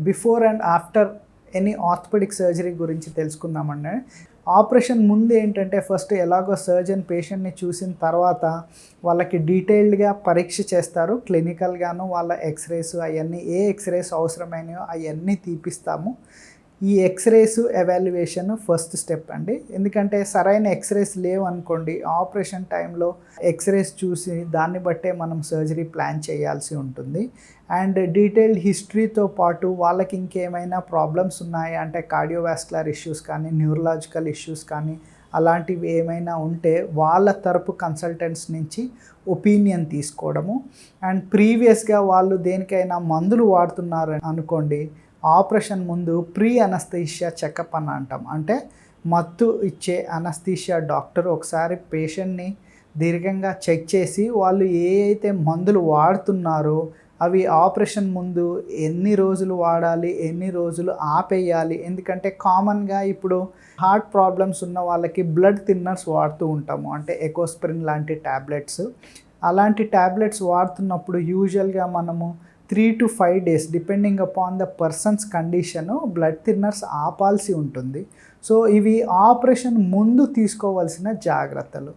Before and after any orthopaedic surgery గురించి తెలుసుకుందామండి. Operation ముందు ఏంటంటే ఫస్ట్ ఎలాగో సర్జన్ పేషెంట్ని చూసిన తర్వాత వాళ్ళకి డీటెయిల్డ్గా పరీక్ష చేస్తారు. క్లినికల్గాను వాళ్ళ ఎక్స్రేస్ అవన్నీ ఏ ఎక్స్రేస్ అవసరమైనయో అవన్నీ తీపిస్తాము. ఈ ఎక్స్రేస్ ఎవాల్యుయేషన్ ఫస్ట్ స్టెప్ అండి. ఎందుకంటే సరైన ఎక్స్రేస్ లేవు అనుకోండి, ఆపరేషన్ టైంలో ఎక్స్రేస్ చూసి దాన్ని బట్టే మనం సర్జరీ ప్లాన్ చేయాల్సి ఉంటుంది. అండ్ డీటెయిల్డ్ హిస్టరీతో పాటు వాళ్ళకి ఇంకేమైనా ప్రాబ్లమ్స్ ఉన్నాయా అంటే కార్డియోవాస్కులర్ ఇష్యూస్ కానీ, న్యూరలాజికల్ ఇష్యూస్ కానీ అలాంటివి ఏమైనా ఉంటే వాళ్ళ తరపు కన్సల్టెంట్స్ నుంచి ఒపీనియన్ తీసుకోవడము. అండ్ ప్రీవియస్గా వాళ్ళు దేనికైనా మందులు వాడుతున్నారు అనుకోండి, ఆపరేషన్ ముందు ప్రీ అనస్థీషియా చెకప్ అని అంటాం. అంటే మత్తు ఇచ్చే అనస్థీషియా డాక్టర్ ఒకసారి పేషెంట్ని దీర్ఘంగా చెక్ చేసి వాళ్ళు ఏ అయితే మందులు వాడుతున్నారో అవి ఆపరేషన్ ముందు ఎన్ని రోజులు వాడాలి, ఎన్ని రోజులు ఆపేయాలి. ఎందుకంటే కామన్గా ఇప్పుడు హార్ట్ ప్రాబ్లమ్స్ ఉన్న వాళ్ళకి బ్లడ్ థిన్నర్స్ వాడుతూ ఉంటాము, అంటే ఎకోస్ప్రిన్ లాంటి ట్యాబ్లెట్స్. అలాంటి ట్యాబ్లెట్స్ వాడుతున్నప్పుడు యూజువల్గా మనము 3 to 5 days depending upon the persons condition blood thinners ఆపాల్సి ఉంటుంది. సో ఇవి ఆపరేషన్ ముందు తీసుకోవాల్సిన జాగ్రత్తలు.